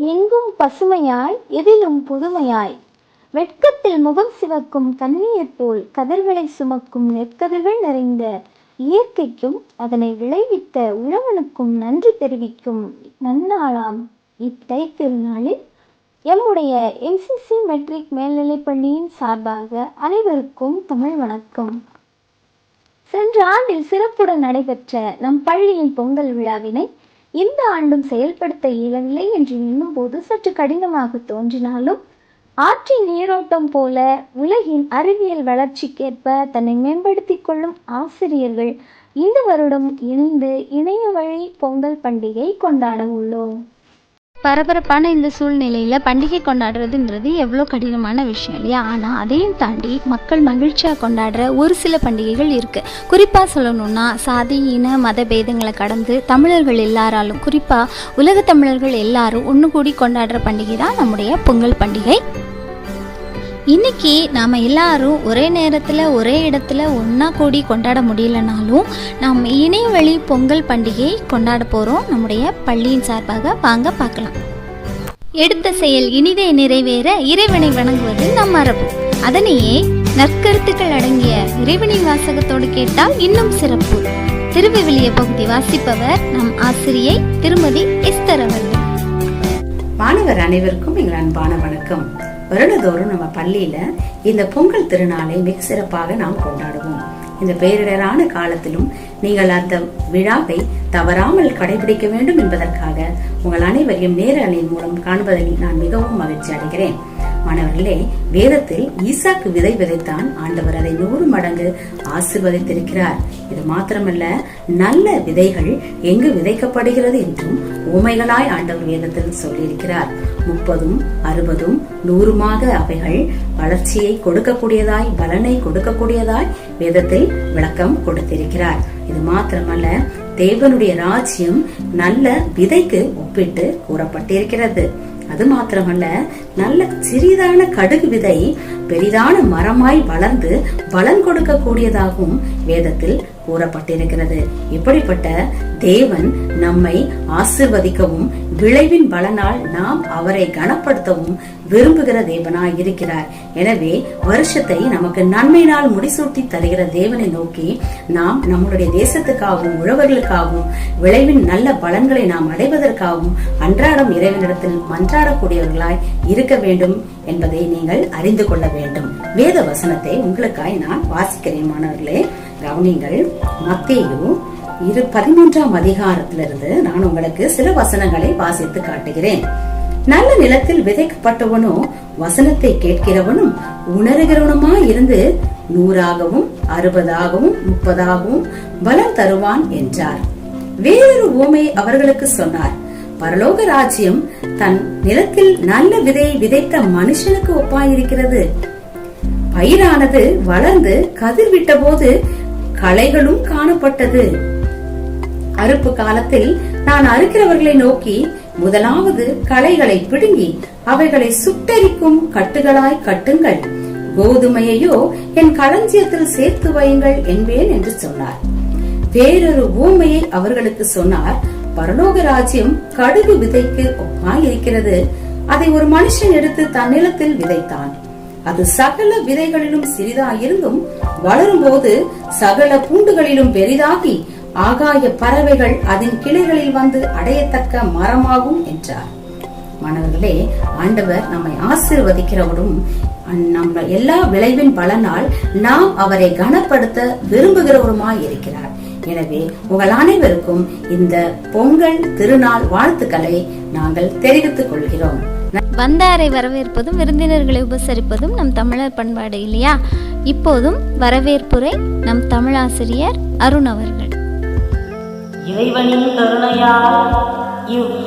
எங்கும் பசுமையாய் எதிலும் புதுமையாய் வெட்கத்தில் முகம் சிவக்கும் கண்ணீர் போல் கதிர்களை சுமக்கும் நெற்கதிர்கள் நிறைந்த இயற்கைக்கும் அதனை விளைவித்த உழவனுக்கும் நன்றி தெரிவிக்கும் நன்னாளாம் இத்தை திருநாளில் எம்முடைய MCC மெட்ரிக் மேல்நிலைப்பள்ளியின் சார்பாக அனைவருக்கும் தமிழ் வணக்கம். சென்ற ஆண்டில் சிறப்புடன் நடைபெற்ற நம் பள்ளியின் பொங்கல் விழாவினை இந்த ஆண்டும் செயல்படுத்த இயலவில்லை என்று எண்ணும்போது சற்று கடினமாக தோன்றினாலும் ஆற்றின் நீரோட்டம் போல உலகின் அறிவியல் வளர்ச்சிக்கேற்ப தன்னை மேம்படுத்திக் கொள்ளும் ஆசிரியர்கள் இந்த வருடம் இணைந்து இணைய வழி பொங்கல் பண்டிகை கொண்டாட உள்ளோம். பரபரப்பான இந்த சூழ்நிலையில் பண்டிகை கொண்டாடுறதுன்றது எவ்வளோ கடினமான விஷயம் இல்லையா? ஆனால் அதையும் தாண்டி மக்கள் மகிழ்ச்சியாக கொண்டாடுற ஒரு சில பண்டிகைகள் இருக்குது. குறிப்பாக சொல்லணும்னா சாதி இன மத பேதங்களை கடந்து தமிழர்கள் எல்லாராலும், குறிப்பாக உலக தமிழர்கள் எல்லாரும் ஒன்று கூடி கொண்டாடுற பண்டிகை தான் நம்முடைய பொங்கல் பண்டிகை. இன்றைக்கி நாம் எல்லாரும் ஒரே நேரத்தில் ஒரே இடத்துல ஒன்றா கூடி கொண்டாட முடியலனாலும் நாம் இணையவழி பொங்கல் பண்டிகையை கொண்டாட போகிறோம் நம்முடைய பள்ளியின் சார்பாக. வாங்க பார்க்கலாம். எடுத்த செயல் இனிதே நிறைவேற இறைவனை வணங்குவது நம் மரபு. அதனையே நற்கருத்துக்கள் அடங்கிய இறைவனி வாசகத்தோடு கேட்டால் இன்னும் சிறப்பு. திருவிவிலிய பகுதி வாசிப்பவர் நம் ஆசிரியை திருமதி எஸ்தர் அவர்கள். மாணவர் அனைவருக்கும் எங்கள் அன்பான வணக்கம். வருடந்தோறும் நம்ம பள்ளியில இந்த பொங்கல் திருநாளை மிக சிறப்பாக நாம் கொண்டாடுவோம். இந்த பேரிடரான காலத்திலும் நீங்கள் அந்த விழாவை தவறாமல் கடைபிடிக்க வேண்டும் என்பதற்காக உங்கள் அனைவரையும் நேரலையின் மூலம் காண்பதில் நான் மிகவும் மகிழ்ச்சி அடைகிறேன். மாணவர்களே, வேதத்தில் ஈசாக்கு விதை விதைத்தான், ஆண்டவர் அதை 100 மடங்கு ஆசீர்வதித்திருக்கிறார். இது மாத்திரமல்ல, நல்ல விதைகள் எங்கு விதைக்கப்படுகிறது என்றும் உமைகளாய் ஆண்டவர் வேதத்தில் சொல்லியிருக்கிறார். 30, 60, 100 அவைகள் வளர்ச்சியை கொடுக்கக்கூடியதாய், பலனை கொடுக்கக்கூடியதாய் வேதத்தில் விளக்கம் கொடுத்திருக்கிறார். இது மாத்திரமல்ல, தேவனுடைய ராஜ்யம் நல்ல விதைக்கு ஒப்பிட்டு கூறப்பட்டிருக்கிறது. அது மாத்திரமல்ல, நல்ல சிறிதான கடுகு விதை பெரிதான மரமாய் வளர்ந்து பலன் கொடுக்க கூடியதாகவும் வேதத்தில் கூறப்பட்டிருக்கிறது. இப்படிப்பட்ட தேவன் நம்மை ஆசீர்வதிக்கவும் விளைவின் பலனால் நாம் அவரை கனப்படுத்தவும் விரும்புகிற தேவனாய் இருக்கிறார். எனவே வருஷத்தை நமக்கு நன்மையினால் முடிசூட்டி தருகிற தேவனை நோக்கி நாம் நம்முடைய தேசத்துக்காகவும் உழவர்களுக்காகவும் விளைவின் நல்ல பலன்களை நாம் அடைவதற்காகவும் அன்றாடம் இறைவனிடத்தில் மன்றாடக்கூடியவர்களாய் இருக்க வேண்டும் என்பதை நீங்கள் அறிந்து கொள்ள வேண்டும். வேத வசனத்தை உங்களுக்காய் நான் வாசிக்கிறேன். மாணவர்களே, கவனிங்கள். மத்தேயு 13ஆம் அதிகாரத்திலிருந்து நான் உங்களுக்கு சில வசனங்களை வாசித்து காட்டுகிறேன். நல்ல நிலத்தில் விதைக்கப்பட்டவனோ வசனத்தை கேட்கிறவனும் உணர்கிறவனுமாய் இருந்து 100ஆகவும் 60ஆகவும் 30ஆகவும் பலன் தருவான் என்றார். வேறொரு உவமை அவர்களுக்கு சொன்னார். பரலோக ராஜ்யம் தன் நிலத்தில் நல்ல விதையை விதைத்த மனுஷனுக்கு ஒப்பாயிருக்கிறது. பயிரானது வளர்ந்து கதிர் விட்ட போது களைகளும் காணப்பட்டது. அறுப்பு காலத்தில் நான் அறுக்கிறவர்களை நோக்கி, முதலாவது களைகளை பிடுங்கி அவைகளை சுட்டரிக்கும் கட்டுகளாய் கட்டுங்கள், கோதுமையையோ என் களஞ்சியத்தில் சேர்த்து வையுங்கள் என்பேன் என்று சொன்னார். வேறொரு ஊமையை அவர்களுக்கு சொன்னார். பரலோக ராஜ்யம் கடுகு விதைக்கு ஒப்பாயிருக்கிறது. அதை ஒரு மனுஷன் எடுத்து தன் நிலத்தில் விதைத்தான். அது சகல விதைகளிலும் சிறிதாயிருந்தும் வளரும் போது சகல பூண்டுகளிலும் பெரிதாகி ஆகாய பறவைகள் அதன் கிளைகளில் வந்து அடையத்தக்க மரமாகும் என்றார். மாணவர்களே, ஆண்டவர் நம்மை ஆசீர்வதிக்கிறவரும் நம்ம எல்லா விளைவின் பலனால் நாம் அவரை கனப்படுத்த விரும்புகிறவருமாய் இருக்கிறார். எனவே உங்கள் அனைவருக்கும் இந்த பொங்கல் திருநாள் வாழ்த்துக்களை நாங்கள் தெரிவித்துக் கொள்கிறோம். வந்தாரை வரவேற்பதும் விருந்தினர்களை உபசரிப்பதும் நம் தமிழர் பண்பாடு இல்லையா? இப்போதும் வரவேற்புரை நம் தமிழாசிரியர் அருண் அவர்கள். இறைவனின் கருணையால்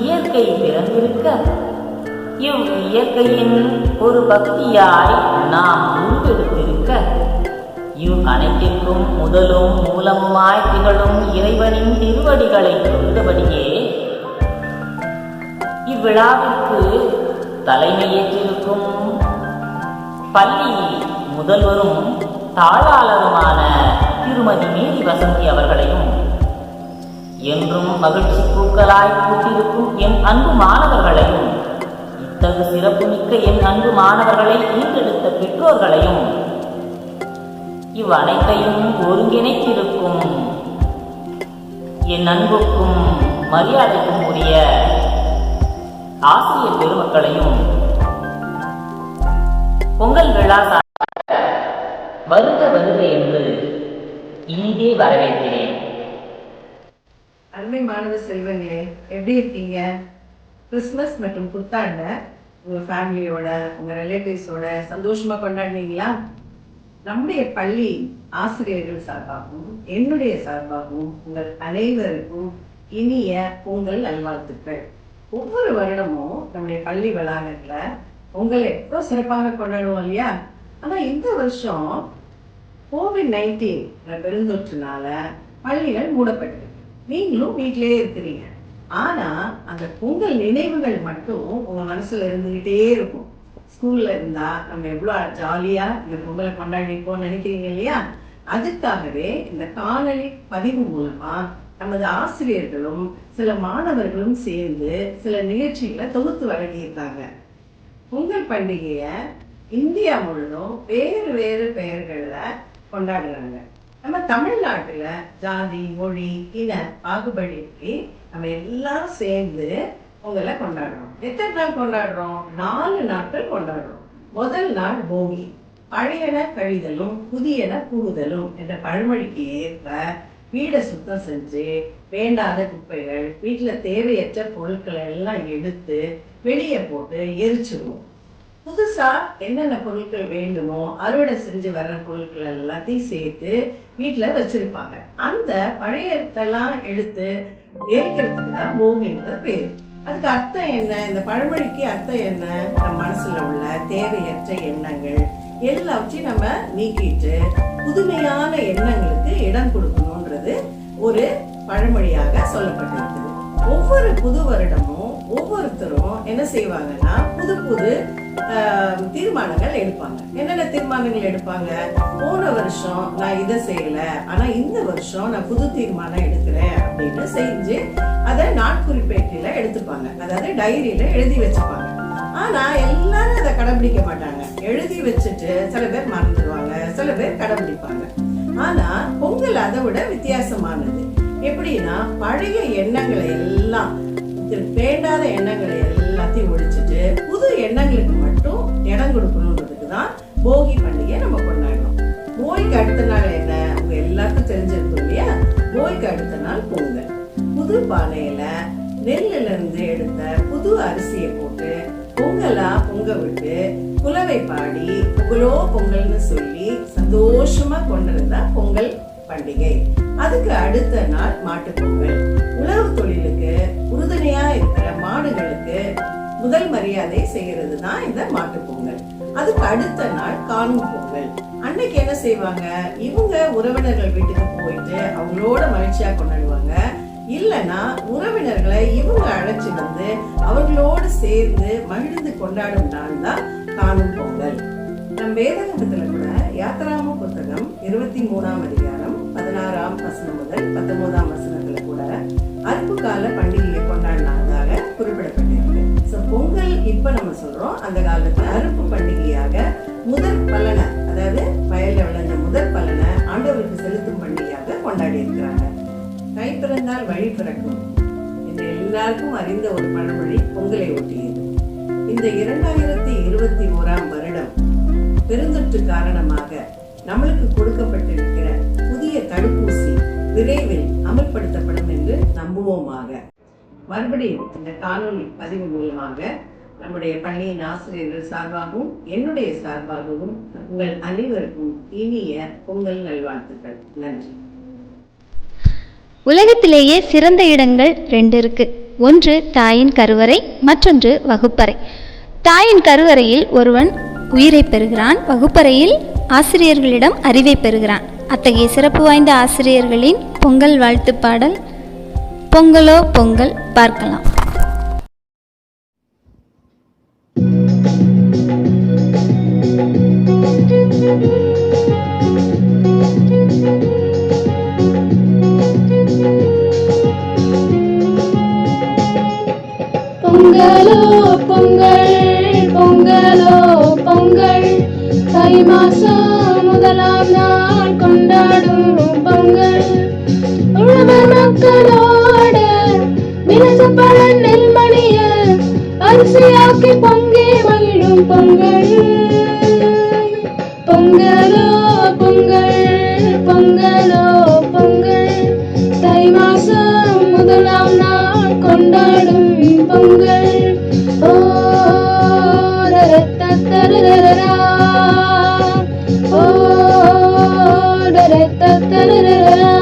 இயற்கை பிறந்திருக்க, இயற்கையின் ஒரு பக்தியாய் நாம் உருவெடுத்திருக்க, அனைத்திற்கும் முதலும் மூலமுமாய் திகழும் இறைவனின் திருவடிகளை தொழுதபடியே இவ்விழாவிற்கு தலைமையேற்றிருக்கும் பள்ளி முதல்வரும் தாளாளருமான திருமதி மேரி வசந்தி அவர்களையும், என்றும் மகிழ்ச்சி பூக்களாய் கூட்டிருக்கும் என் அன்பு மாணவர்களையும் இத்தகு சிறப்புமிக்க என் அன்பு மாணவர்களை ஈண்டெடுத்த பெற்றோர்களையும் இவ்வனைத்தையும் ஒருங்கிணைத்திருக்கும் என் அன்புக்கும் மரியாதைக்கும் உரிய ஆசிரியர் பெருமக்களையும் பொங்கல் விழா வருக வருக என்று இனிதே வரவேற்கிறேன். அன்பை மாணவ செல்வங்களே, எப்படி இருக்கீங்க? கிறிஸ்மஸ் மற்றும் புத்தாண்ட உங்கள் ஃபேமிலியோட உங்கள் ரிலேட்டிவ்ஸோட சந்தோஷமாக கொண்டாடினீங்களா? நம்முடைய பள்ளி ஆசிரியர்கள் சார்பாகவும் என்னுடைய சார்பாகவும் உங்கள் அனைவருக்கும் இனிய பொங்கல் நல்வாழ்த்துக்கள். ஒவ்வொரு வருடமும் நம்முடைய பள்ளி வளாகத்தில் பொங்கல் எவ்வளோ சிறப்பாக கொண்டாடுவோம் இல்லையா? ஆனால் இந்த வருஷம் COVID-19 பெருந்தொற்றுனால பள்ளிகள் மூடப்பட்டிருக்கு. நீங்களும் வீட்டிலே இருக்கிறீங்க. ஆனா அந்த பொங்கல் நினைவுகள் மட்டும் உங்க மனசுல இருந்துகிட்டே இருக்கும். ஸ்கூல்ல இருந்தா நம்ம எவ்வளவு ஜாலியா இந்த பொங்கலை கொண்டாடிப்போம் நினைக்கிறீங்க இல்லையா? அதுக்காகவே இந்த காணொளி பதிவு மூலமா நமது ஆசிரியர்களும் சில மாணவர்களும் சேர்ந்து சில நிகழ்ச்சிகளை தொகுத்து வழங்கியிருக்காங்க. பொங்கல் பண்டிகைய இந்தியா முழுவதும் வேறு வேறு பெயர்கள்ல கொண்டாடுறாங்க. நம்ம தமிழ்நாட்டுல ஜாதி மொழி இன பாகுபடிக்கு நம்ம எல்லாரும் சேர்ந்து பொங்கலை கொண்டாடுறோம். எத்தனை நாள் கொண்டாடுறோம்? 4 நாட்கள் கொண்டாடுறோம். முதல் நாள் போகி. பழையன கழிதலும் புதியன கூடுதலும் என்ற பழமொழிக்கு ஏற்ப வீடை சுத்தம் செஞ்சு வேண்டாத குப்பைகள் வீட்டுல தேவையற்ற பொருட்களை எல்லாம் எடுத்து வெளியே போட்டு எரிச்சிருவோம். புதுசா என்னென்ன பொருட்கள் வேண்டுமோ அறுவடை செஞ்சு வர்ற பொருட்கள் எல்லாத்தையும் சேர்த்து வீட்டுல வச்சிருப்பாங்க. அந்த பழையத்தெல்லாம் எடுத்து எரிக்கிறதுக்கு தான் போகின்ற பேர். அதுக்கு அர்த்தம் என்ன? இந்த பழமொழிக்கு அர்த்தம் என்ன? நம்ம மனசுல உள்ள தேவையற்ற எண்ணங்கள் எல்லாவற்றையும் நம்ம நீக்கிட்டு புதுமையான எண்ணங்களுக்கு இடம் கொடுக்கணும்ன்றது ஒரு பழமொழியாக சொல்லப்பட்டிருக்குது. ஒவ்வொரு புது வருடமும் ஒவ்வொருத்தரும் என்ன செய்வாங்கன்னா புது புது தீர்மானங்கள் எடுப்பாங்க. என்னென்ன தீர்மானங்கள் எடுப்பாங்க? போன வருஷம் நான் இதை செய்யல, ஆனா இந்த வருஷம் நான் புது தீர்மானம் எடுக்கிறேன் அப்படின்னு செஞ்சு அதை நாட்குறிப்பேட்டில எடுத்துப்பாங்க. அதாவது டைரியில எழுதி வச்சுப்பாங்க. ஆனா எல்லாரும் அதை கடைபிடிக்க மாட்டாங்க. எழுதி வச்சுட்டு சில பேர் மறந்துடுவாங்க, சில பேர் கடைபிடிப்பாங்க. ஆனா பொங்கல் அதை விட வித்தியாசமானது. எப்படின்னா பழைய எண்ணங்களை எல்லாம் வேண்டாத எண்ணங்களை எல்லாத்தையும் ஒழிச்சிட்டு புது எண்ணங்களுக்கு மட்டும் இடம் கொடுக்கணுன்றதுக்கு தான் போகி பண்டிகை நம்ம கொண்டாடுறோம். போகிக்கு அடுத்த நாள் என்ன? உங்க எல்லாருக்கும் தெரிஞ்சிருக்கும் இல்லையா? போகிக்கு அடுத்த நாள் பொங்கல். புது பானையில நெல்லுல இருந்து எடுத்த புது அரிசியை போட்டு பொங்கலா பொங்க விட்டு குலவை பாடி பொங்கலோ பொங்கல்னு சொல்லி சந்தோஷமா கொண்டிருந்தா பொங்கல் பண்டிகை. அதுக்கு அடுத்த நாள் மாட்டு பொங்கல். உழவு தொழிலுக்கு உறுதுணையா இருக்கிற மாடுகளுக்கு முதல் மரியாதை செய்யறது தான் இந்த மாட்டு பொங்கல். அதுக்கு அடுத்த நாள் காணும் பொங்கல். அன்னைக்கு என்ன செய்வாங்க? இவங்க உறவினர்கள் வீட்டுக்கு போயிட்டு அவங்களோட மகிழ்ச்சியா கொண்டாடுவாங்க. இல்லைன்னா உறவினர்களை இவங்க அழைச்சி வந்து அவர்களோடு சேர்ந்து மகிழ்ந்து கொண்டாடும் நாள் தான் காணும் பொங்கல். நம் வேதாகமத்துல கூட யாத்திராம புத்தகம் 23ஆம் அதிகாரம் 16ஆம் வசனம் முதல் 19ஆம் வசனத்துல கூட அறுப்பு கால பண்டிகையை கொண்டாடினதாக குறிப்பிடப்பட்டிருக்கு. பொங்கல் இப்ப நம்ம சொல்றோம், அந்த காலத்துல அறுப்பு பண்டிகையாக முதல் பலனை, அதாவது வயல்ல விளைஞ்ச முதல் பலனை ஆண்டவருக்கு செலுத்தும் பண்டிகையாக கொண்டாடி இருக்கிறாங்க. கை பிறந்தால் வழி பிறக்கும் என்று எல்லாருக்கும் அறிந்த ஒரு பழமொழி பொங்கலை ஒட்டியது. இந்த 2021ஆம் வருடம் பெருந்தொற்று காரணமாக நம்மளுக்கு கொடுக்கப்பட்டிருக்கிற புதிய தடுப்பூசி விரைவில் அமல்படுத்தப்படும் என்று நம்புவோமாக. மறுபடியும் இந்த காணொலி பதிவு மூலமாக நம்முடைய பள்ளியின் ஆசிரியர்கள் சார்பாகவும் என்னுடைய சார்பாகவும் உங்கள் அனைவருக்கும் இனிய பொங்கல் நல்வாழ்த்துக்கள். நன்றி. உலகத்திலேயே சிறந்த இடங்கள் 2 இருக்கு. ஒன்று தாயின் கருவறை, மற்றொன்று வகுப்பறை. தாயின் கருவறையில் ஒருவன் உயிரை பெறுகிறான், வகுப்பறையில் ஆசிரியர்களிடம் அறிவை பெறுகிறான். அத்தகைய சிறப்பு வாய்ந்த ஆசிரியர்களின் பொங்கல் வாழ்த்து பாடல் பொங்கலோ பொங்கல் பார்க்கலாம். பொங்கலோ பொங்கல் அரிசியாக்கி பொங்கி மகிழும் பொங்கல். பொங்கலோ பொங்கல், பொங்கலோ பொங்கல், தை மாசம் முதலாம் நாள் கொண்டாடும் பொங்கல். ஓ ரரத்தரரரா, ஓ ரரத்தரரரா.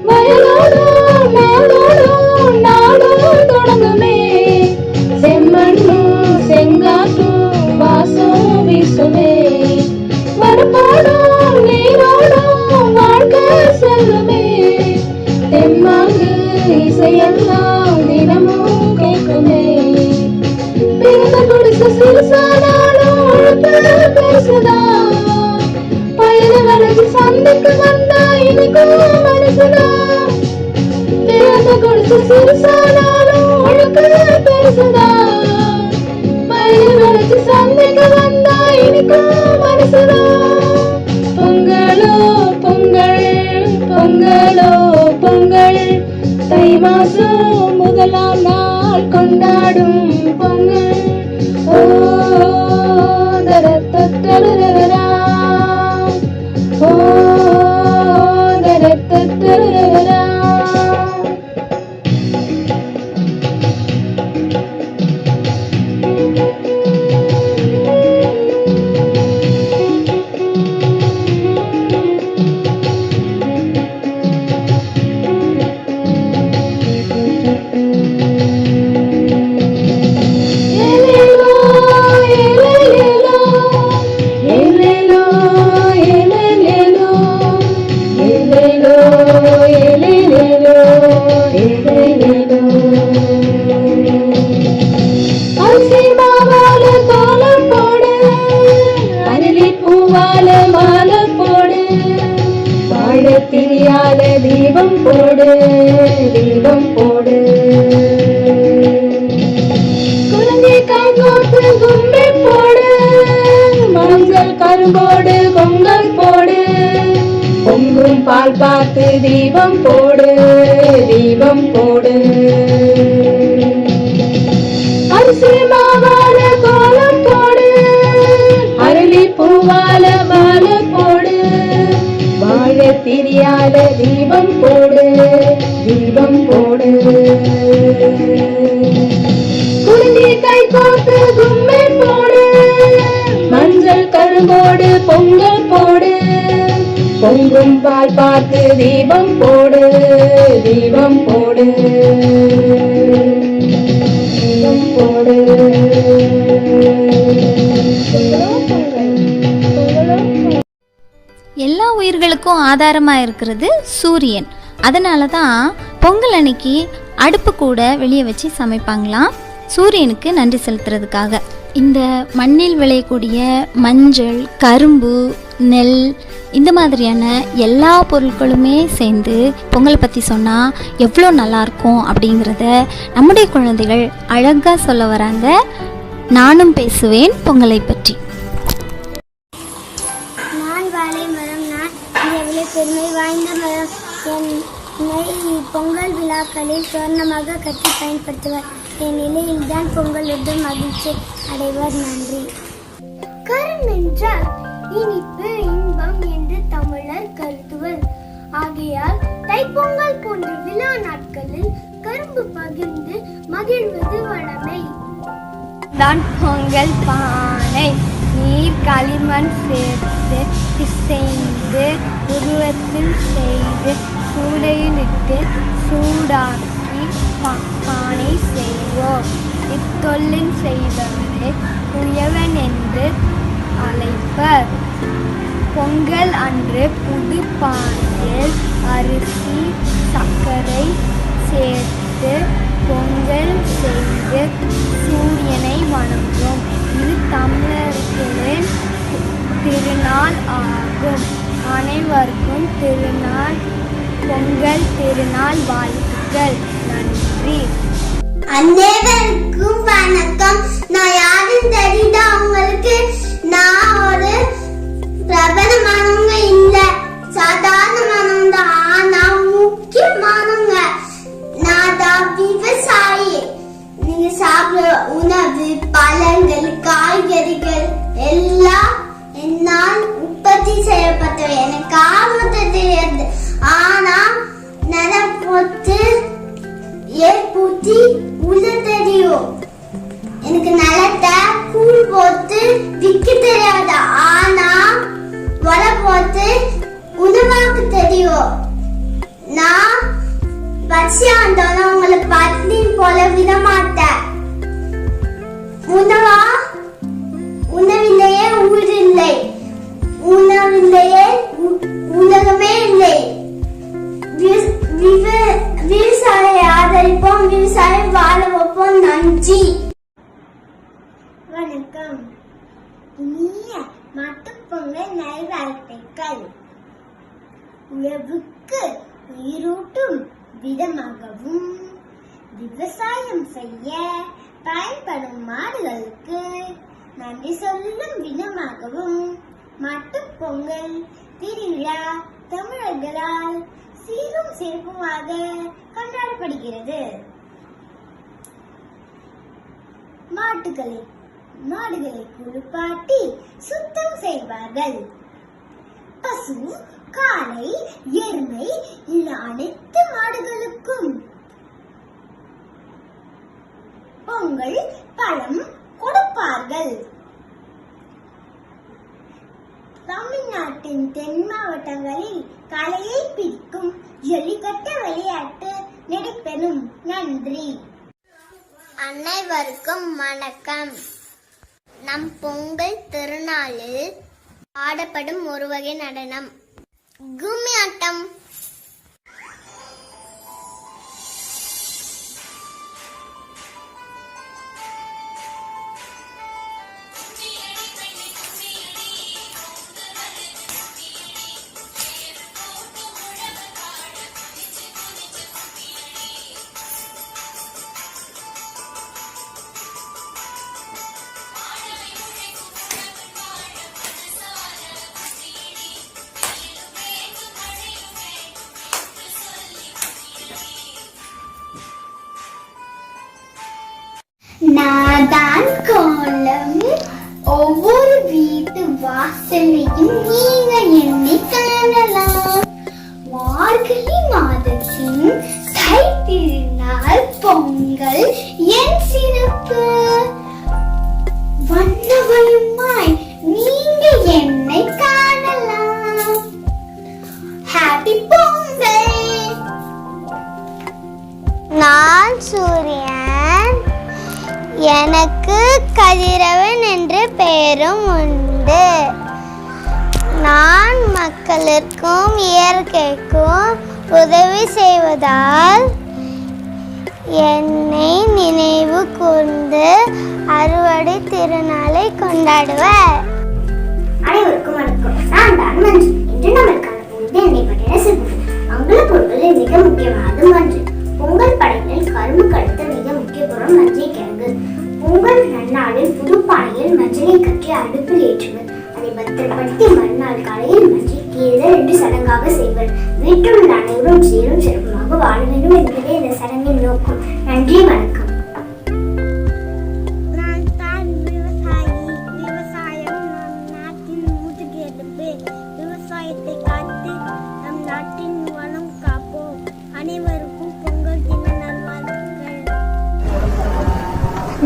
வயலோடும் மாடோடும் நாடும் தொடங்குமே, செம்மண்ணும் செங்காற்றும் வாசம் வீசுமே. வரப்பாடும் நீரோடும் வாழ்க்கை செல்லுமே, தெம்மாங்கு இசையெல்லாம் தினமும் கேட்குமே. பிறந்த குடிசை சிறுசானாலும் உழைப்பு பெருசுதான், பயிர வளர்ச்சி சந்தைக்கு வந்தா இனிக்கும் மனசுதான். பிறந்த குடிசை சிறுசானாலும் உழைப்பு பெருசுதான், பயிர வளர்ச்சி சந்தைக்கு வந்தா இனிக்கும் மனசுதான். பொங்கலோ பொங்கல், பொங்கலோ பொங்கல், தை மாசம் முதலாம் நாள் கொண்டாடும் பொங்கல். ஓ தரத்தரரரா, ஓ தரத்தரரரா. தீபம் போடு, தீபம் போடு. குழந்தை கைகோத்து கும்பி போடு, மஞ்சள் கரும்போடு பொங்கல் போடு. பொங்கும் பால் பார்த்து தீபம் போடு, தீபம் போடு. அரிசி மாவால கோலம் போடு, அரளி பூவால மாலை போடு. வாழ திரியால தீபம் போடு, தீபம் போடு. குழந்தை கை கோத்து கும்மை போடு, மஞ்சள் கரும்போடு பொங்கல் போடு. பொங்கும் பால் பார்த்து தீபம் போடு, தீபம் போடு, தீபம் போடு. எல்லா உயிர்களுக்கும் ஆதாரமாக இருக்கிறது சூரியன். அதனால தான் பொங்கல் அன்னைக்கு அடுப்பு கூட வெளியே வச்சு சமைப்பாங்களாம், சூரியனுக்கு நன்றி செலுத்துறதுக்காக. இந்த மண்ணில் விளையக்கூடிய மஞ்சள், கரும்பு, நெல், இந்த மாதிரியான எல்லா பொருட்களுமே சேர்ந்து பொங்கலை பற்றி சொன்னால் எவ்வளோ நல்லாயிருக்கும் அப்படிங்கிறத நம்முடைய குழந்தைகள் அழகாக சொல்ல வராங்க. நானும் பேசுவேன் பொங்கலை பற்றி. பெருமை வாய்ந்த மரம். என்னை பொங்கல் விழாக்களில் தோரணமாக கட்டி பயன்படுத்துவார். என் நிலையில்தான் பொங்கல் உண்டு மகிழ்ச்சி அடைவார். நன்றி. கரும் என்றால் இனிப்பு, இன்பம் என்று தமிழர் கருதுவர். ஆகையால் தைப்பொங்கல் போன்ற விழா நாட்களில் கரும்பு பகிர்ந்து மகிழ்வது வழமை. தான் பொங்கல் பானை நீர் களிமண் சேர்த்து பிசைந்து உருவத்தில் செய்து சூடையிலிட்டு சூடாக்கி பானை செய்வோம். இத்தொழில் செய்பவரை குயவன் என்று அழைப்பர். பொங்கல் அன்று புது பானையில் அரிசி, சர்க்கரை சேர்த்து பொங்கல் செய்து சூரியனை வணங்கும். இது தமிழர்களின் திருநாள் ஆகும். அனைவருக்கும் பொங்கல் திருநாள் வாழ்த்துக்கள். நன்றி. அனைவருக்கும் வணக்கம். நான் யாரும் தெரியுதா உங்களுக்கு? நான் ஒரு பிரபலமானவங்க இல்ல, சாதாரணமானவங்க. ஆனா முக்கியமானவங்க. நான் தான் விவசாயி. நீங்க சாப்பிட உணவு, பழங்கள், காய்கறிகள் எல்லாம் என்னால் உற்பத்தி செய்யப்பட்டவை. எனக்கு ஆபத்து தெரியாது, ஆனா நிலப்பொத்து ஏற்பூத்தி உள்ள தெரியும். எனக்கு நிலத்தை கூழ் போட்டு விற்க தெரியாது, ஆனா வலை போட்டு உணவாக்க தெரியும். நான் பசியா இருந்தாலும் உங்களை பத்னி போல விட மாட்டேன். உணவில்லையே ஊர் இல்லை, உணவில்லையே உலகமே இல்லை. விவசாய ஆதரிப்போம், விவசாயம் வாழ வைப்போம். நன்றி. வணக்கம். இனிய மாட்டுப்பொங்கல் நல்வாழ்த்துக்கள். உழவுக்கு உயிரூட்டும் விதமாகவும் விவசாயம் செய்ய பயன்படும் மாடுகளுக்கு நன்றி சொல்லும் விதமாகவும் மாட்டுப்பொங்கல் திருவிழா தமிழர்களால் சீரும் சிறப்புமாக கொண்டாடப்படுகிறது. மாடுகளை குளிப்பாட்டி சுத்தம் செய்வார்கள். பசு, காளை, எருமை இந்த அனைத்து மாடுகளுக்கும் பொங்கல் பழம் கொடுப்பார்கள். தமிழ்நாட்டின் தென் மாவட்டங்களில் கலையை பிடிக்கும் ஜல்லிக்கட்டு விளையாட்டு நடைபெறும். நன்றி. அனைவருக்கும் வணக்கம். நம் பொங்கல் திருநாளில் ஆடப்படும் ஒரு வகை நடனம் கும்மி ஆட்டம். நாதான் கோலம் ஒவ்வொரு வீட்டு வாசலையும் நீங்க எண்ணி காணலாம். மார்கழி மாதத்தின் தை திருநாள் பொங்கல் என் சிறப்பு. வண்ணமயமாய் நீங்க என்னை காணலாம். ஹாப்பி பொங்கல். நான் சூரியன், எனக்கு கதிரவன் என்ற பெயரும் உண்டு. நான் மக்களுக்கும் இயற்கைக்கும் உதவி செய்வதால் என்னை நினைவு கூர்ந்து அறுவடை திருநாளை கொண்டாடுவர். அனைவருக்கும் வணக்கம். நான் தான் மஞ்சு. இன்று நம்மளுக்கான பொழுது என்னை பற்றின சிறப்பு. மங்கள பொருட்களில் மிக முக்கியமானது மஞ்சு. பொங்கல் படைகளில் கரும்பு கடுத்த மிக முக்கிய பொருள் மஞ்சள் கிழங்கு. பொங்கல் நன்னாளில் புது பானையில் மஞ்சளை கட்டி அடுப்பில் ஏற்றுவர். அதை பத்திரப்படுத்தி மறுநாள் காலையில் மஞ்சள் கீறுதல் என்று சடங்காக செய்வர். வீட்டில் உள்ள அனைவரும் சீரும் சிறப்புமாக வாழ வேண்டும் என்பதே இந்த சடங்கின் நோக்கம். நன்றி, வணக்கம். நான் தான் விவசாயி. விவசாயம் நம் நாட்டின் முதுகெலும்பு. விவசாயத்தை காத்து நம் நாட்டின் வளம் காப்போம். அனைவருக்கும் பொங்கல் தின நல்வாழ்த்துக்கள்.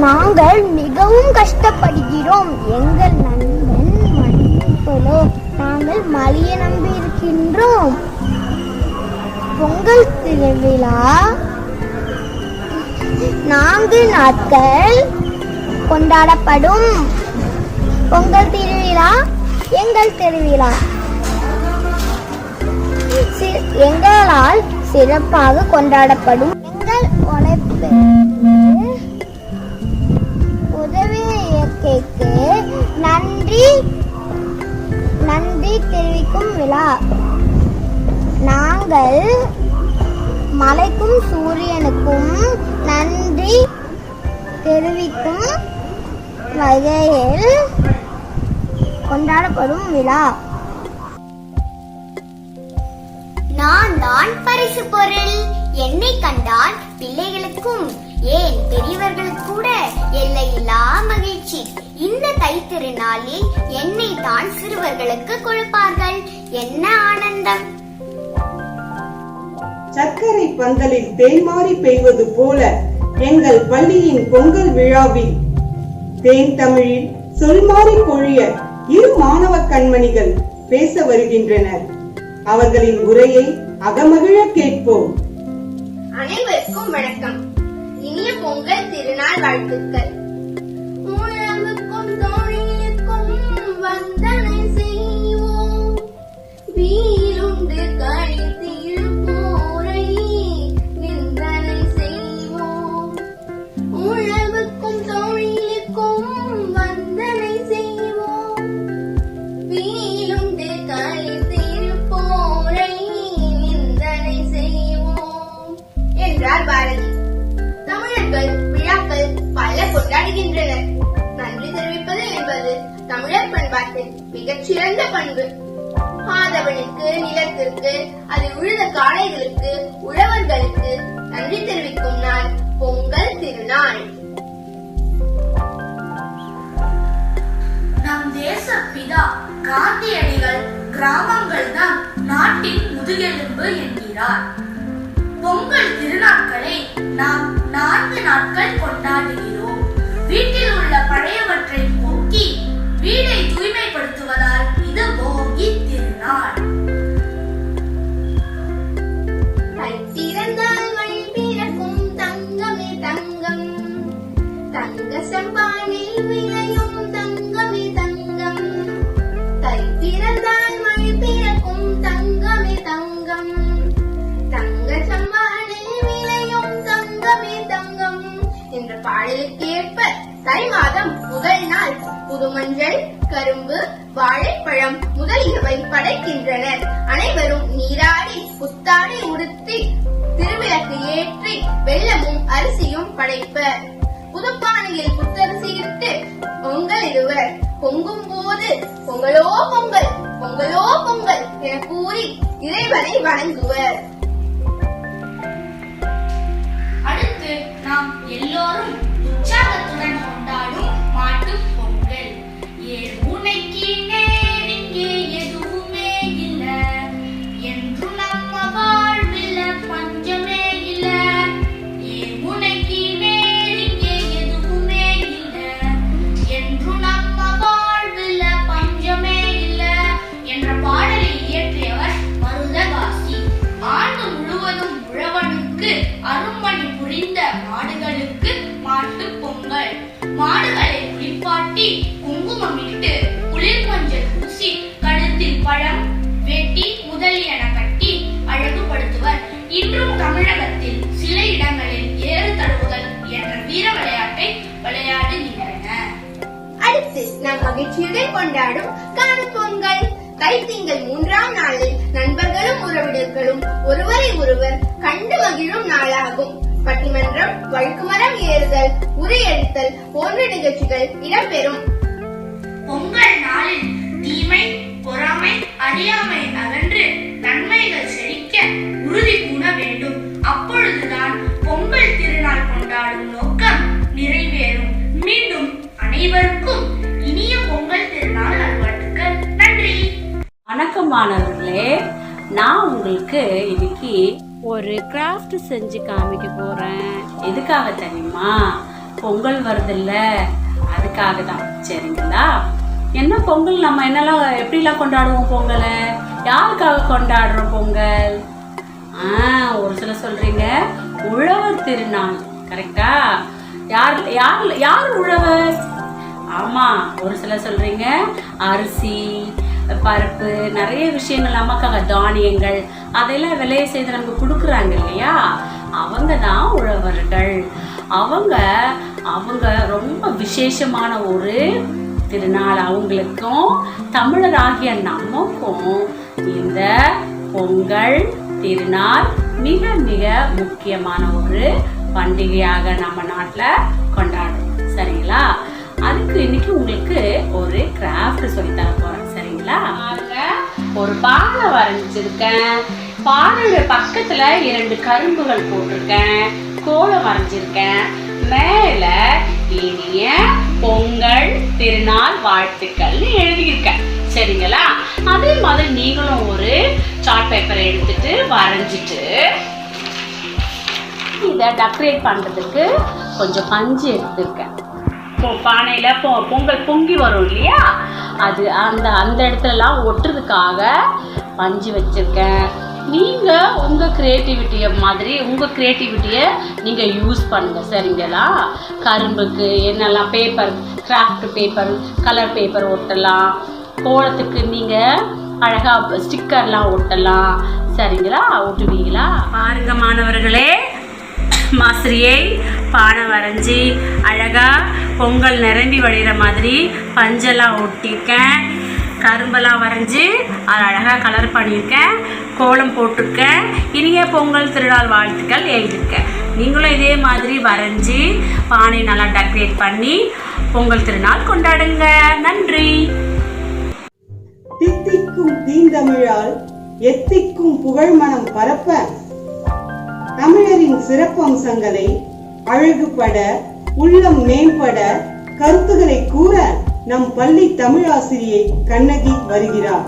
நாங்கள் மிகவும் கஷ்டப்படுகிறோம். எங்கள் நண்பன் மன்னிப்போ, நாங்கள் மழையை நம்பி இருக்கின்றோம். பொங்கல் திருவிழா 4 நாட்கள் கொண்டாடப்படும். பொங்கல் திருவிழா எங்கள் திருவிழா. எங்களால் சிறப்பாக கொண்டாடப்படும். எங்கள் உழைப்பு உதவிய இயற்கைக்கு நன்றி தெரிவிக்கும் விழா. நாங்கள் மலைக்கும் சூரியனுக்கும் நன்றி தெரிவிக்கும் வகையில் கொண்டாடப்படும் விழா. நான் தான் பரிசு பொருள். என்னை கண்டால் பிள்ளைகளுக்கும் ஏன் பெரியவர்களுக்கு கூட மகிழ்ச்சி. இந்த தைத்திருநாளில் எண்ணெய் தான் சிறுவர்களுக்கு கொடுப்பார்கள். என்ன ஆனந்தம்! சர்க்கரை பந்தலில் தேன்மாறி பெய்வது போல எங்கள் பள்ளியின் பொங்கல் விழாவில் தேன் தமிழில் சொல்மாறி பொழிய இரு மாணவ கண்மணிகள் பேச வருகின்றனர். அவர்களின் உரையை அகமகிழ கேட்போம். அனைவருக்கும் வணக்கம். இனிய பொங்கல் திருநாள் வாழ்த்துக்கள். உழவுக்கும் தொழிலுக்கும் வந்தனை செய்வோம், வீருண்டு கழித்திருப்போரை நிந்தனை செய்வோம். உழவுக்கும் தொழிலுக்கும் வந்தனை செய்வோம், வீருண்டு கழித்திருப்போரை நிந்தனை செய்வோம் என்றார் பாரதி. தமிழர்கள் விழாக்கள் பல கொண்டாடுகின்றனர். நன்றி தெரிவிப்பது என்பது தமிழர் பண்பாட்டின் மிகச்சிறந்த பண்பு. ஆதவனுக்கு, நிலத்திற்கு, அது உழுத காளைகளுக்கு, உழவர்களுக்கு நன்றி தெரிவிக்கும் நாள் பொங்கல் திருநாள். நம் தேச பிதா காந்தியடிகள் கிராமங்கள் தான் நாட்டின் முதுகெலும்பு என்கிறார். பொங்கல் திருநாட்களை நாம் 4 நாட்கள் கொண்டாடுகிறோம். வீட்டில் உள்ள பழையவற்றை போக்கி வீடை தூய்மைப்படுத்துவதால் இது போகி திருநாள். தைத்திறந்தால் மழை பிறக்கும் தங்கமே தங்கம், தங்க செம்பானில் விளையும் தங்கமே தங்கம். தைத்திறந்தால் மழை பிறக்கும் தங்கமே தங்கம், தங்க செம்பானில் விளையும் தங்கமே தங்கம் என்ற பாடலுக்கேற்ப தை மாதம் முதல் நாள் புதுமஞ்சள், கரும்பு, வாழைப்பழம் முதலியவை படைக்கின்றனர். அனைவரும் நீராடி புத்தாடை உடுத்தி திருவிளக்கு ஏற்றி வெல்லமும் அரிசியும் படைப்பர். புதுப்பானையில் புத்தரிசி இட்டு பொங்கல் இடுவர். பொங்கும் போது பொங்கலோ பொங்கல், பொங்கலோ பொங்கல் என கூறி இறைவனை வணங்குவர். அடுத்து நாம் எல்லோரும் உற்சாகத்துடன் கொண்டாடும் மாட்டுப் பொங்கல். ஏழ்முனைக்கு நேரிங்கே எதுவுமே இல்ல, என்று நம்ம வாழ்வில் பஞ்சமே இல்ல. ஏழ்முனைக்கு நேரிங்கே எதுவுமே இல்ல, என்று நம்ம வாழ்வில் பஞ்சமே இல்ல என்ற பாடலை இயற்றியவர் மருதகாசி. ஆண்டு முழுவதும் உழவனுக்கு அரும்பணி புரிந்த மாடுகளுக்கு மாட்டுப் பொங்கல். மாடுகளை குளிப்பாட்டி குங்குமமிட்டு குளிர் மஞ்சள் பூசி கழுத்தில் பழம், வெட்டி முதலியன கட்டி அழகுபடுத்துவர். இன்றும் தமிழகத்தில் சில இடங்களில் ஏறு தழுவுதல் என்ற வீர விளையாட்டை விளையாடுகின்றனர். அடுத்து நாம் மகிழ்ச்சியுடன் கொண்டாடும் காணும் பொங்கல். தைத்திங்கள் 3ஆம் நாளில் நண்பர்களும் உறவினர்களும் ஒருவரை ஒருவர் கண்டு மகிழும் நாளாகும். பட்டிமன்றம், வழுக்குமரம் ஏறுதல், உரையெடுத்தல் போன்ற நிகழ்ச்சிகள் இடம்பெறும். பொங்கல் நாளில் தீமை, பொறாமை, அறியாமை அகன்று நன்மைகள் செழிக்க உறுதி கூற வேண்டும். அப்பொழுதுதான் பொங்கல் திருநாள் கொண்டாடும் நோக்கம் நிறைவேறும். மீண்டும் அனைவருக்கும் இனிய பொங்கல் திருநாள் நல்வாழ்த்துக்கள். நன்றி. வணக்கம் மாணவர்களே, நான் உங்களுக்கு இன்னைக்கு ஒரு கிராஃப்ட் செஞ்சு காமிக்க போறேன். எதுக்காக தெரியுமா? பொங்கல் வருதுல்ல, அதுக்காக தான். சரிங்களா? என்ன பொங்கல் நம்ம என்னெல்லாம் எப்படிலாம் கொண்டாடுவோம்? பொங்கலை யாருக்காக கொண்டாடுறோம்? பொங்கல் ஒரு சில சொல்றீங்க உழவர் திருநாள். கரெக்டா? யார் யார் யார் உழவர்? ஆமா, ஒரு சில சொல்றீங்க அரிசி, பருப்பு, நிறைய விஷயங்கள் நமக்காக, தானியங்கள், அதெல்லாம் விளைய செய்து நமக்கு கொடுக்குறாங்க இல்லையா? அவங்க தான் உழவர்கள். அவங்க அவங்க ரொம்ப விசேஷமான ஒரு திருநாள். அவங்களுக்கும் தமிழராகிய நமக்கும் இந்த பொங்கல் திருநாள் மிக மிக முக்கியமான ஒரு பண்டிகையாக நம்ம நாட்டில் கொண்டாடுறோம். சரிங்களா? அதுக்கு இன்னைக்கு உங்களுக்கு ஒரு கிராஃப்ட் சொல்லி தர போறேன். சரிங்களா? ஒரு பானை வரைஞ்சிருக்கேன். பானையோட பக்கத்துல 2 கரும்புகள் போட்டிருக்கேன். கோலம் வரைஞ்சிருக்கேன். மேல இனிய பொங்கல் திருநாள் வாழ்த்துக்கள்னு எழுதியிருக்கேன். சரிங்களா? அதே மாதிரி நீங்களும் ஒரு சார்ட் பேப்பரை எடுத்துட்டு வரைஞ்சிட்டு இதை டெக்கரேட் பண்ணுறதுக்கு கொஞ்சம் பஞ்சு எடுத்துருக்கேன். பானையில் பொங்கல் பொங்கி வரும் இல்லையா, அது அந்த இடத்துலலாம் ஒட்டுறதுக்காக பஞ்சு வச்சுருக்கேன். நீங்கள் உங்கள் க்ரியேட்டிவிட்டியை நீங்கள் யூஸ் பண்ணுங்கள். சரிங்களா? கரும்புக்கு என்னெல்லாம் paper, craft paper, colour paper ஒட்டலாம். கோலத்துக்கு நீங்கள் அழகாக ஸ்டிக்கர்லாம் ஒட்டலாம். சரிங்களா? ஒட்டுவீங்களா? பாருங்க மாணவர்களே, ஆசிரியை பானை வரைஞ்சி அழகாக பொங்கல் நிரம்பி வழிகிற மாதிரி பஞ்செல்லாம் ஒட்டியிருக்கேன். கரும்பெல்லாம் வரைஞ்சி அது அழகாக கலர் பண்ணியிருக்கேன். கோலம் போட்டிருக்கேன். இனிய பொங்கல் திருநாள் வாழ்த்துக்கள் எழுதியிருக்கேன். நீங்களும் இதே மாதிரி வரைஞ்சி பானை நல்லா டெக்கரேட் பண்ணி பொங்கல் திருநாள் கொண்டாடுங்க. நன்றி. தித்திக்கும் தீந்தமிழால் எத்திக்கும் புகழ் மனம் பரப்ப தமிழரின் சிறப்பம்சங்களை அழகுபட உள்ளம் மேம்பட கருத்துக்களை கூற நம் பள்ளி தமிழாசிரியை கண்ணகி வருகிறார்.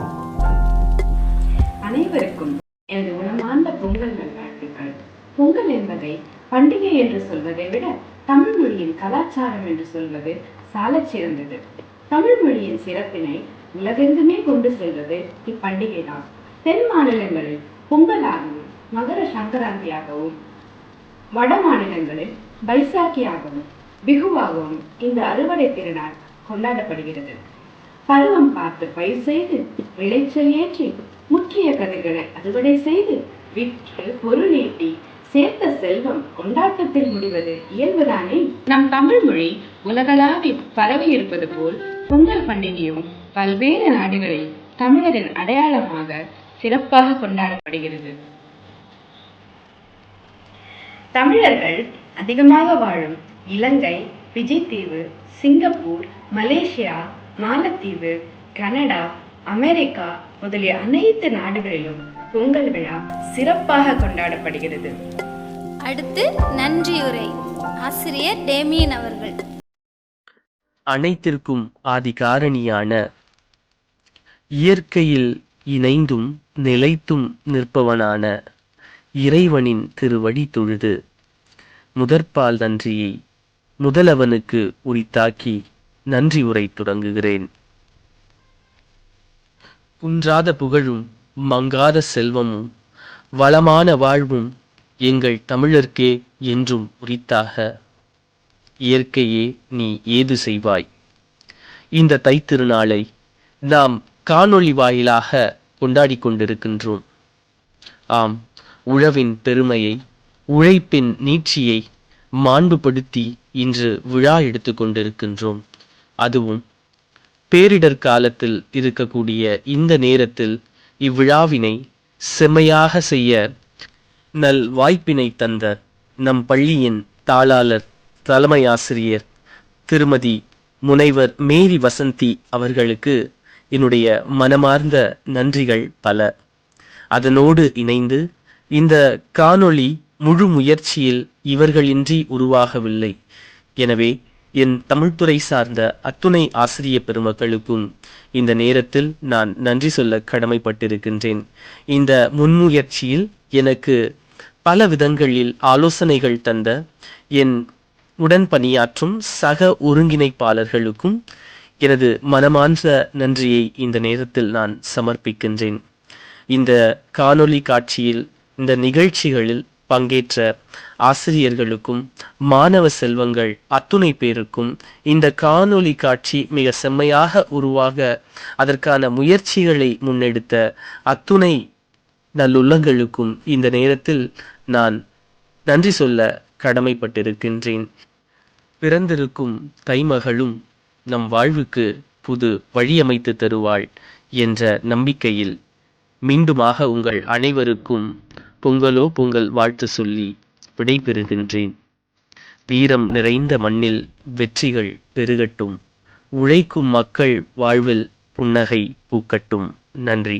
அனைவருக்கும் எனது உளமார்ந்த பொங்கல் நல்வாழ்த்துக்கள். பொங்கல் என்பதை பண்டிகை என்று சொல்வதை விட தமிழ் மொழியின் கலாச்சாரம் என்று சொல்வது சாலச் சிறந்தது. தமிழ் மொழியின் சிறப்பினை உலகெங்குமே கொண்டு செல்வது இப்பண்டிகை தான். தென் மாநிலங்களில் பொங்கலாகவும் மகர சங்கராந்தியாகவும், வட மாநிலங்களில் பைசாக்கியாகவும் பிகுவாகவும் இந்த அறுவடை திருநாள் கொண்டாடப்படுகிறது. பருவம் பார்த்து பயிர் செய்து விளைச்சல் ஏற்றி முக்கிய கதிர்களை அறுவடை செய்து விற்று பொருள் ஈட்டி சேர்த்த செல்வம் கொண்டாட்டத்தில் முடிவது இயல்புதானே. நம் தமிழ் மொழி உலகளாவி பரவி இருப்பது போல் பொங்கல் பண்டிகையும் பல்வேறு நாடுகளில் தமிழரின் அடையாளமாக சிறப்பாக கொண்டாடப்படுகிறது. தமிழர்கள் அதிகமாக வாழும் இலங்கை, பிஜி தீவு, சிங்கப்பூர், மலேசியா, மாலத்தீவு, கனடா, அமெரிக்கா முதலிய அனைத்து நாடுகளிலும் பொங்கல் விழா சிறப்பாக கொண்டாடப்படுகிறது. அடுத்து நன்றியுரை ஆசிரியர் டேமியன் அவர்கள். அனைத்திற்கும் ஆதிகாரணியான இயற்கையில் இணைந்தும் நிலைத்தும் நிற்பவனான இறைவனின் திருவடி தொழுது முதற்பால் நன்றியை முதலவனுக்கு உரித்தாக்கி நன்றி உரை தொடங்குகிறேன். குன்றாத புகழும் மங்காத செல்வமும் வளமான வாழ்வும் எங்கள் தமிழர்க்கே என்றும் உரித்தாக. இயற்கையே நீ ஏது செய்வாய். இந்த தைத்திருநாளை நாம் காணொளி வாயிலாக கொண்டாடி கொண்டிருக்கின்றோம். ஆம், உழவின் பெருமையை, உழைப்பின் நீட்சியை மாண்புபடுத்தி இன்று விழா எடுத்து கொண்டிருக்கின்றோம். அதுவும் பேரிடர் காலத்தில் இருக்கக்கூடிய இந்த நேரத்தில் இவ்விழாவினை செம்மையாக செய்ய நல் வாய்ப்பினை தந்த நம் பள்ளியின் தாளாளர் தலைமை ஆசிரியர் திருமதி முனைவர் மேரி வசந்தி அவர்களுக்கு என்னுடைய மனமார்ந்த நன்றிகள் பல. அதனோடு இணைந்து இந்த காணொளி முழு முயற்சியில் இவர்களின்றி உருவாகவில்லை. எனவே என் தமிழ்துறை சார்ந்த அத்துணை ஆசிரிய பெருமக்களுக்கும் இந்த நேரத்தில் நான் நன்றி சொல்ல கடமைப்பட்டிருக்கின்றேன். இந்த முன்முயற்சியில் எனக்கு பல விதங்களில் ஆலோசனைகள் தந்த என் உடன் பணியாற்றும் சக ஒருங்கிணைப்பாளர்களுக்கும் எனது மனமார்ந்த நன்றியை இந்த நேரத்தில் நான் சமர்ப்பிக்கின்றேன். இந்த காணொளி காட்சியில் இந்த நிகழ்ச்சிகளில் பங்கேற்ற ஆசிரியர்களுக்கும் மாணவ செல்வங்கள் அத்துணை பேருக்கும் இந்த காணொளி காட்சி மிக செம்மையாக உருவாக அதற்கான முயற்சிகளை முன்னெடுத்த அத்துணை நல்லுள்ளங்களுக்கும் இந்த நேரத்தில் நான் நன்றி சொல்ல கடமைப்பட்டிருக்கின்றேன். பிறந்திருக்கும் தைமகளும் நம் வாழ்வுக்கு புது வழியமைத்து தருவாள் என்ற நம்பிக்கையில் மீண்டுமாக உங்கள் அனைவருக்கும் பொங்கலோ பொங்கல் வாழ்த்து சொல்லி விடைபெறுகின்றேன். வீரம் நிறைந்த மண்ணில் வெற்றிகள் பெருகட்டும். உழைக்கும் மக்கள் வாழ்வில் புன்னகை பூக்கட்டும். நன்றி.